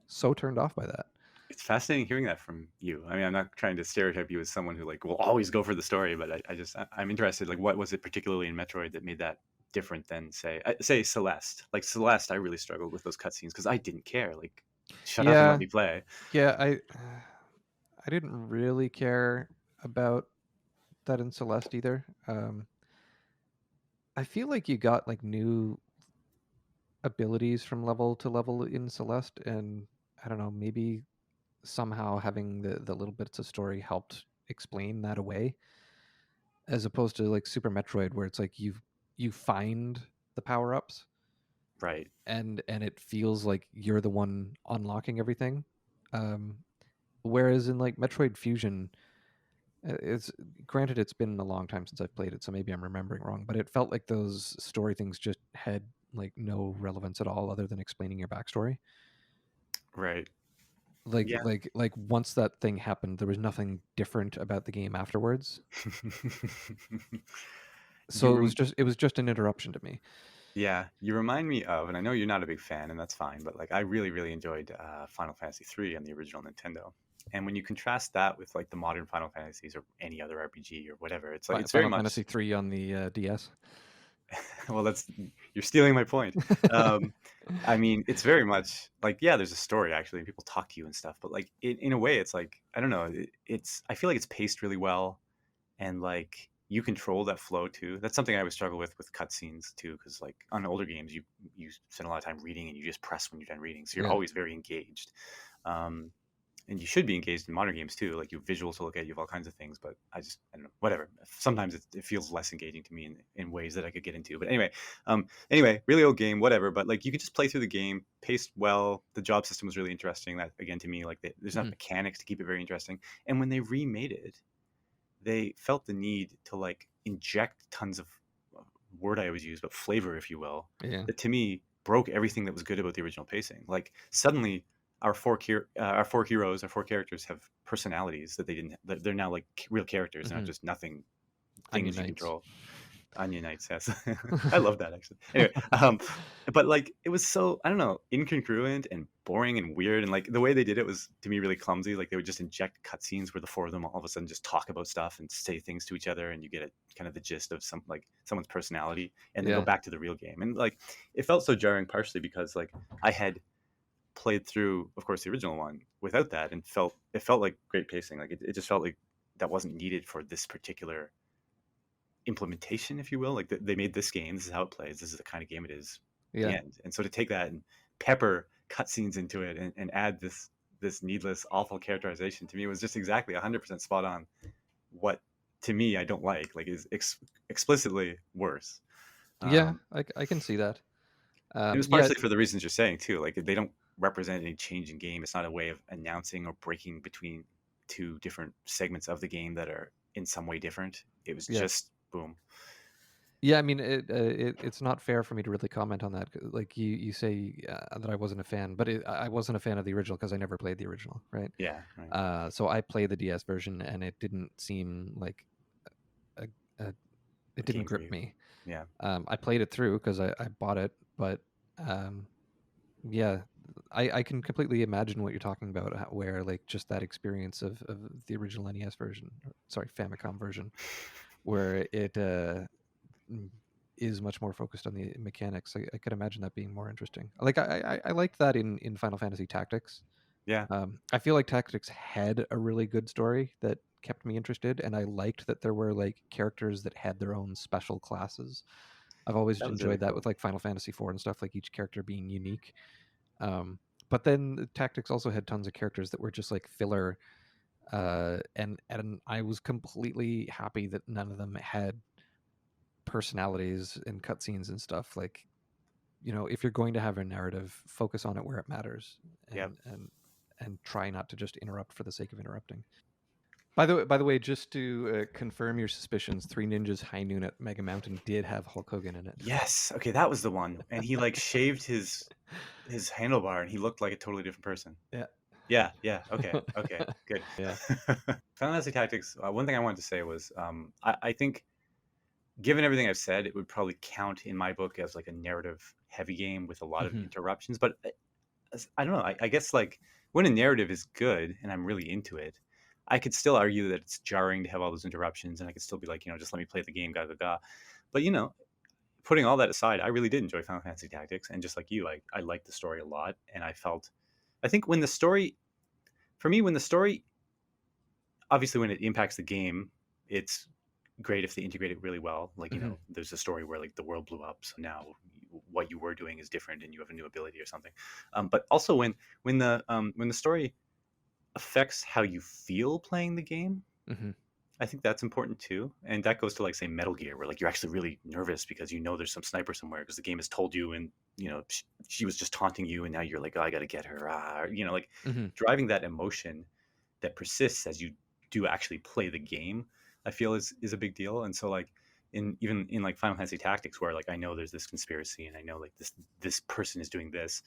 so turned off by that. It's fascinating hearing that from you. I mean, I'm not trying to stereotype you as someone who like will always go for the story, but I'm interested. Like, what was it particularly in Metroid that made that different than say Celeste? Like Celeste, I really struggled with those cutscenes because I didn't care. Like, shut up and let Yeah, me play. yeah, I didn't really care about that in Celeste either. I feel like you got like new abilities from level to level in Celeste, and I don't know, maybe somehow having the little bits of story helped explain that away, as opposed to like Super Metroid, where it's like you find the power ups, Right. and it feels like you're the one unlocking everything. Um, whereas in like Metroid Fusion, it's granted it's been a long time since I've played it, so maybe I'm remembering wrong, but it felt like those story things just had like no relevance at all other than explaining your backstory. Right. Like Yeah. like once that thing happened, there was nothing different about the game afterwards. you So rem- it was just an interruption to me. yeah, you remind me of, and I know you're not a big fan, and that's fine, but like I really, really enjoyed Final Fantasy 3 on the original Nintendo. And when you contrast that with like the modern Final Fantasies or any other RPG or whatever, it's like it's very Final much Fantasy 3 on the DS. well, that's you're stealing my point. Um, I mean, it's very much like yeah, there's a story actually, and people talk to you and stuff, but like in a way, it's like I don't know, it's I feel like it's paced really well, and like you control that flow too. That's something I always struggle with cutscenes too, because like on older games, you spend a lot of time reading and you just press when you're done reading, so you're Yeah. always very engaged. Um, and you should be engaged in modern games too. Like you have visuals to look at, you have all kinds of things. But I don't know, whatever. Sometimes it feels less engaging to me in ways that I could get into. But anyway, really old game, whatever. But like you could just play through the game, paced well. The job system was really interesting. That again to me, like there's enough mechanics to keep it very interesting. And when they remade it, they felt the need to like inject tons of word I always use, but flavor, if you will, Yeah. that to me broke everything that was good about the original pacing. Like suddenly our our four heroes, our 4 characters have personalities that they didn't. That they're now like real characters, not just nothing Onion things you Knights. control. Onion Knights, yes. I love that actually. Anyway, but like it was so I don't know, incongruent and boring and weird, and like the way they did it was to me really clumsy. Like they would just inject cutscenes where the 4 of them all of a sudden just talk about stuff and say things to each other, and you get kind of the gist of some like someone's personality, and then go Yeah. back to the real game. And like it felt so jarring, partially because like I had played through, of course, the original one without that, and it felt like great pacing. Like it just felt like that wasn't needed for this particular implementation, if you will. Like they made this game. This is how it plays. This is the kind of game it is. The Yeah. end. And so to take that and pepper cutscenes into it and add this needless, awful characterization to me was just exactly 100% spot on. What to me I don't like is explicitly worse. Yeah, Um, I can see that. it was Yeah, partially for the reasons you're saying too. Like they don't represent any change in game. It's not a way of announcing or breaking between 2 different segments of the game that are in some way different. It was yeah. just boom. Yeah, I mean, it's not fair for me to really comment on that. Like you say that I wasn't a fan, but I wasn't a fan of the original because I never played the original, right? Yeah, right. So I played the DS version, and it didn't seem like a, a it didn't Game for grip you. me. Yeah. I played it through because I bought it, but um, yeah, I can completely imagine what you're talking about, where like just that experience of the original NES version, sorry, Famicom version, where it mm, is much more focused on the mechanics. I could imagine that being more interesting. Like I liked that in Final Fantasy Tactics. Yeah. I feel like Tactics had a really good story that kept me interested, and I liked that there were like characters that had their own special classes. I've always That was really enjoyed that cool. with like Final Fantasy IV and stuff, like each character being unique. But then the Tactics also had tons of characters that were just like filler, and I was completely happy that none of them had personalities and cutscenes and stuff. Like, if you're going to have a narrative, focus on it where it matters, Yep. and try not to just interrupt for the sake of interrupting. By the way, just to confirm your suspicions, Three Ninjas High Noon at Mega Mountain did have Hulk Hogan in it. Yes. Okay, that was the one. And he like shaved his handlebar, and he looked like a totally different person. Yeah. Yeah. Okay. Good. Yeah. Final Fantasy Tactics. One thing I wanted to say was, I think, given everything I've said, it would probably count in my book as like a narrative heavy game with a lot of interruptions. But I don't know. I guess like when a narrative is good and I'm really into it, I could still argue that it's jarring to have all those interruptions, and I could still be like, just let me play the game, ga ga ga. But putting all that aside, I really did enjoy Final Fantasy Tactics, and just like you, I liked the story a lot, and I think when the story obviously when it impacts the game, it's great if they integrate it really well. Like, there's a story where like the world blew up, so now what you were doing is different and you have a new ability or something. But also when the story affects how you feel playing the game, I think that's important too. And that goes to like say Metal Gear, where like you're actually really nervous because there's some sniper somewhere because the game has told you, and she was just taunting you, and now you're like, oh, I got to get her. Driving that emotion that persists as you do actually play the game, I feel is a big deal. And so like even in like Final Fantasy Tactics, where like I know there's this conspiracy, and I know like this person is doing this,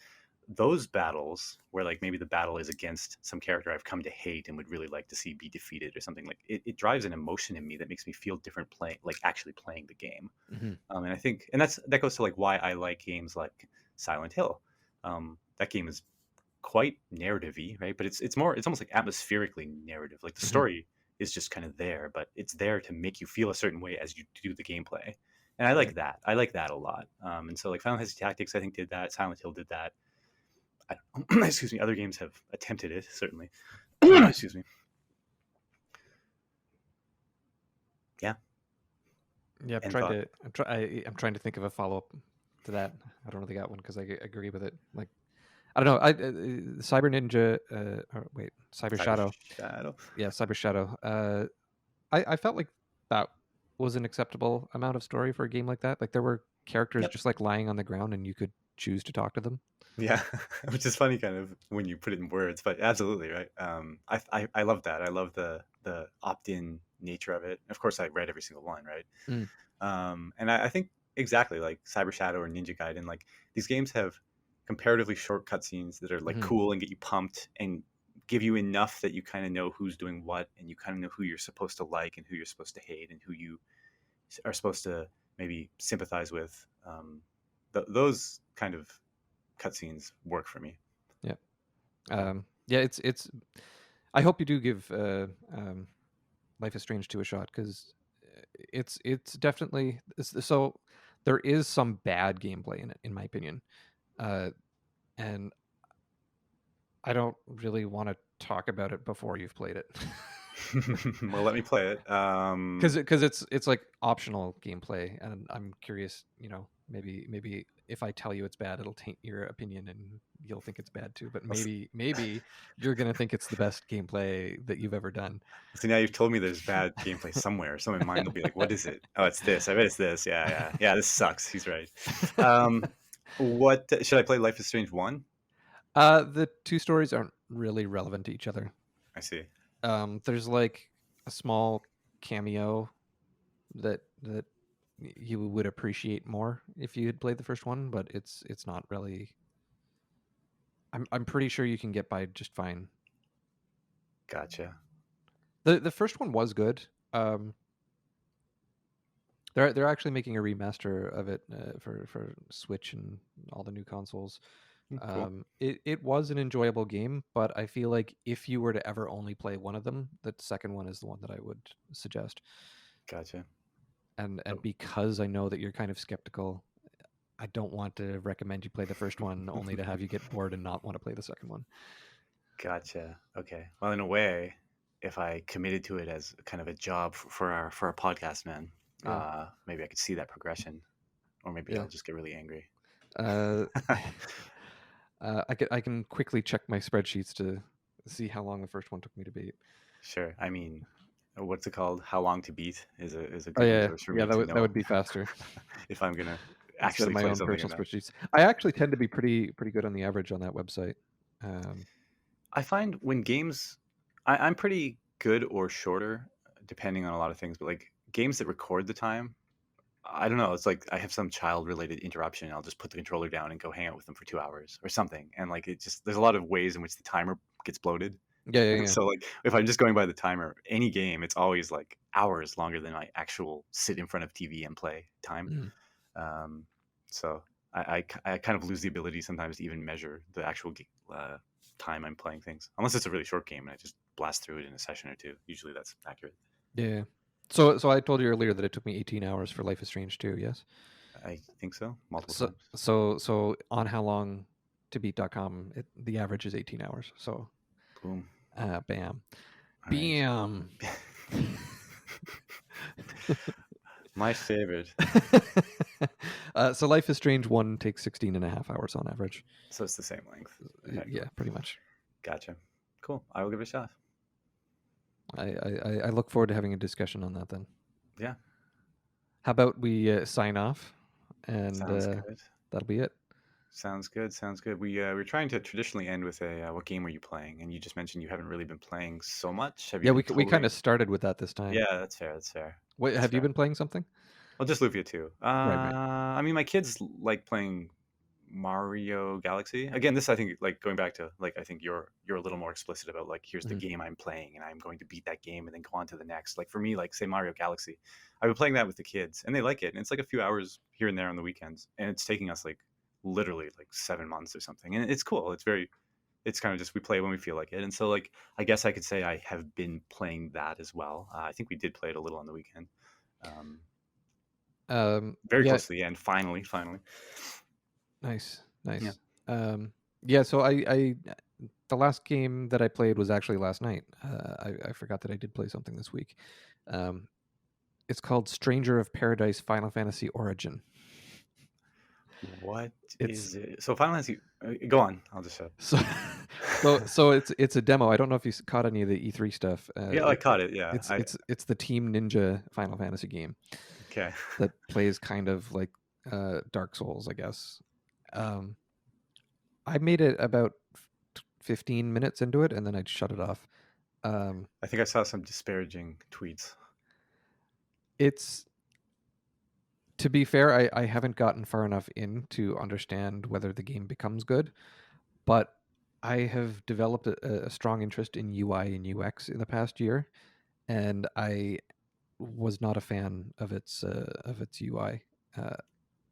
those battles where like maybe the battle is against some character I've come to hate and would really like to see be defeated or something, like it drives an emotion in me that makes me feel different actually playing the game. And I think, and that goes to like why I like games like Silent Hill. That game is quite narrative-y, right? But it's almost like atmospherically narrative. Like the story is just kind of there, but it's there to make you feel a certain way as you do the gameplay. And I like that. I like that a lot. And so like Final Fantasy Tactics, I think, did that. Silent Hill did that. Excuse me. Other games have attempted it, certainly. Excuse me. Yeah. Yeah, I'm trying to think of a follow up to that. I don't really got one because I agree with it. Like, I don't know. Cyber Ninja. Cybershadow. Shadow. Yeah, Cybershadow. I felt like that was an acceptable amount of story for a game like that. Like there were characters just like lying on the ground, and you could choose to talk to them. Yeah, which is funny, kind of when you put it in words, but absolutely right. I love that. I love the opt-in nature of it. Of course, I read every single one, right? And I think exactly like Cybershadow or Ninja Gaiden, like these games have comparatively short cutscenes that are like cool and get you pumped and give you enough that you kind of know who's doing what, and you kind of know who you're supposed to like and who you're supposed to hate and who you are supposed to maybe sympathize with. Those kind of cutscenes work for me. Yeah. Yeah, it's I hope you do give Life is Strange 2 a shot, because it's definitely so there is some bad gameplay in it, in my opinion, and I don't really want to talk about it before you've played it. Well, let me play it. Because it's like optional gameplay, and I'm curious. Maybe if I tell you it's bad, it'll taint your opinion, and you'll think it's bad too. But maybe you're gonna think it's the best gameplay that you've ever done. So now you've told me there's bad gameplay somewhere. So my mind will be like, "What is it? Oh, it's this. I bet it's this. Yeah. This sucks." He's right. What should I play? Life is Strange 1? The two stories aren't really relevant to each other. I see. There's like a small cameo that you would appreciate more if you had played the first one, but it's not really. I'm pretty sure you can get by just fine. Gotcha. The first one was good. They're actually making a remaster of it for Switch and all the new consoles. Cool. It was an enjoyable game, but I feel like if you were to ever only play one of them, the second one is the one that I would suggest. Gotcha. And because I know that you're kind of skeptical, I don't want to recommend you play the first one only to have you get bored and not want to play the second one. Gotcha. Okay. Well, in a way, if I committed to it as kind of a job for our podcast, man, Yeah, maybe I could see that progression, or maybe yeah. I'll just get really angry. Uh, I can quickly check my spreadsheets to see how long the first one took me to beat. Sure. I mean, what's it called? How long to beat is a Oh good yeah, resource for yeah. me That to would that know would be faster if I'm gonna instead of actually my play own something or personal not. spreadsheets. I actually tend to be pretty good on the average on that website. Um, I find when games, I'm pretty good or shorter, depending on a lot of things. But like games that record the time, I don't know. It's like I have some child-related interruption. I'll just put the controller down and go hang out with them for 2 hours or something. And like it just there's a lot of ways in which the timer gets bloated. yeah, yeah, And yeah. so like if I'm just going by the timer, any game, it's always like hours longer than my actual sit in front of TV and play time. Mm. Um, so I kind of lose the ability sometimes to even measure the actual time I'm playing things, unless it's a really short game and I just blast through it in a session or two. Usually that's accurate. Yeah. So I told you earlier that it took me 18 hours for Life is Strange 2, yes? I think so, multiple So times. so on how long to beat.com, the average is 18 hours. So Boom. bam. All right. Bam. My favorite. So Life is Strange 1 takes 16 and a half hours on average. So it's the same length. Okay, Yeah, cool. pretty much. Gotcha. Cool. I will give it a shot. I look forward to having a discussion on that then. Yeah. How about we sign off and Sounds good. that'll be it. Sounds good. Sounds good. We're trying to traditionally end with a what game are you playing? And you just mentioned you haven't really been playing so much. Have you Yeah, been we kind totally? of started with that this time. Yeah, that's fair. That's fair. Wait, That's have you fair. been playing something? Well, just Lufia too. Right. I mean, my kids like playing Mario Galaxy. Again, this I think like going back to like I think you're a little more explicit about like here's the Mhm. game I'm playing and I'm going to beat that game and then go on to the next. Like for me, like say Mario Galaxy, I've been playing that with the kids and they like it. And it's like a few hours here and there on the weekends, and it's taking us like literally like 7 months or something. And it's cool. It's kind of just we play when we feel like it. And so like I guess I could say I have been playing that as well. I think we did play it a little on the weekend. Um, very Yeah, close to the end. Finally. nice, Yeah. nice. Yeah, so I the last game that I played was actually last night. I forgot that I did play something this week. Um, it's called Stranger of Paradise Final Fantasy Origin. What It's is it? So Final Fantasy. Go on. I'll just shut up. so so it's a demo. I don't know if you caught any of the E3 stuff. Yeah, I caught it. Yeah. It's the Team Ninja Final Fantasy game Okay. that plays kind of like Dark Souls, I guess. Um, I made it about 15 minutes into it, and then I'd shut it off. I think I saw some disparaging tweets. It's to be fair, I haven't gotten far enough in to understand whether the game becomes good, but I have developed a strong interest in UI and UX in the past year, and I was not a fan of its UI. Uh,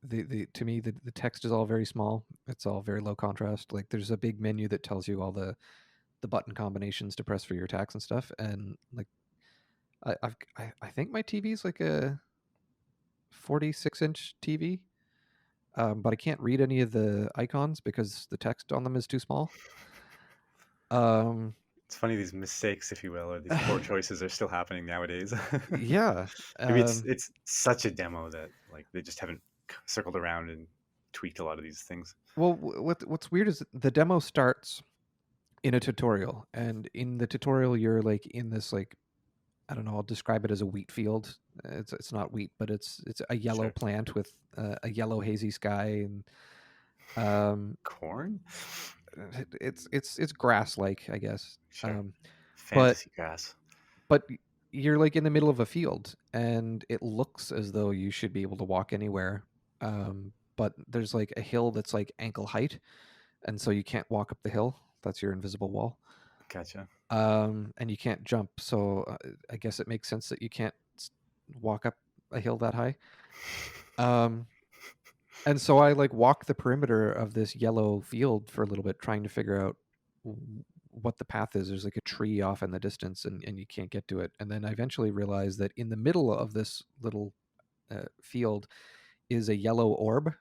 the to me the text is all very small. It's all very low contrast. Like there's a big menu that tells you all the button combinations to press for your attacks and stuff, and like I think my TV's like a 46-inch TV, but I can't read any of the icons because the text on them is too small. Um, It's funny these mistakes, if you will, or these poor choices are still happening nowadays. yeah. Maybe it's such a demo that like they just haven't circled around and tweaked a lot of these things. Well, what's weird is the demo starts in a tutorial, and in the tutorial you're like in this like I don't know. I'll describe it as a wheat field. It's not wheat, but it's a yellow Sure. plant with a yellow hazy sky, and um, Corn? it's grass like I guess. Sure. But Fantasy grass. but you're like in the middle of a field, and it looks as though you should be able to walk anywhere. But there's like a hill that's like ankle height, and so you can't walk up the hill. That's your invisible wall. Gotcha. And you can't jump. So I guess it makes sense that you can't walk up a hill that high. And so I like walk the perimeter of this yellow field for a little bit, trying to figure out what the path is. There's like a tree off in the distance, and you can't get to it. And then I eventually realized that in the middle of this little field is a yellow orb,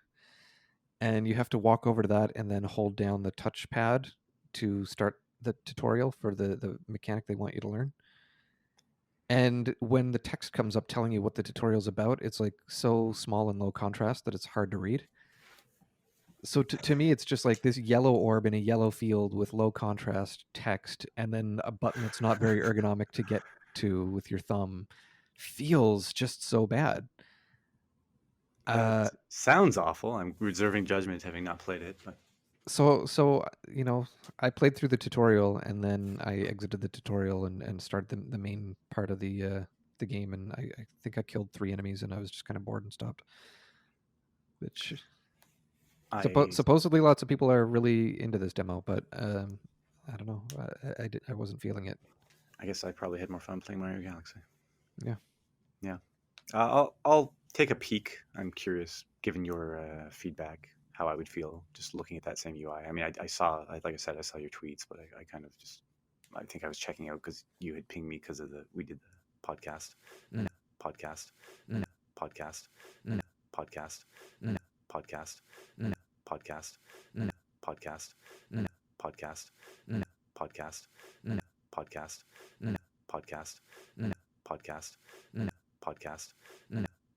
and you have to walk over to that and then hold down the touchpad to start the tutorial for the mechanic they want you to learn. And when the text comes up telling you what the tutorial's about, it's like so small and low contrast that it's hard to read. So to me, it's just like this yellow orb in a yellow field with low contrast text, and then a button that's not very ergonomic to get to with your thumb. Feels just so bad. Sounds awful. I'm reserving judgment having not played it, but So I played through the tutorial, and then I exited the tutorial and started the main part of the game, and I think I killed 3 enemies, and I was just kind of bored and stopped. Which supposedly lots of people are really into this demo, but I don't know. I wasn't feeling it. I guess I probably had more fun playing Mario Galaxy. Yeah. I'll take a peek. I'm curious, given your feedback, how I would feel just looking at that same UI. I mean, like I saw your tweets, but I kind of just, I think I was checking out because you had pinged me because we did the podcast, podcast, podcast, podcast, podcast, podcast, podcast, podcast, podcast, podcast, podcast, podcast, podcast, podcast,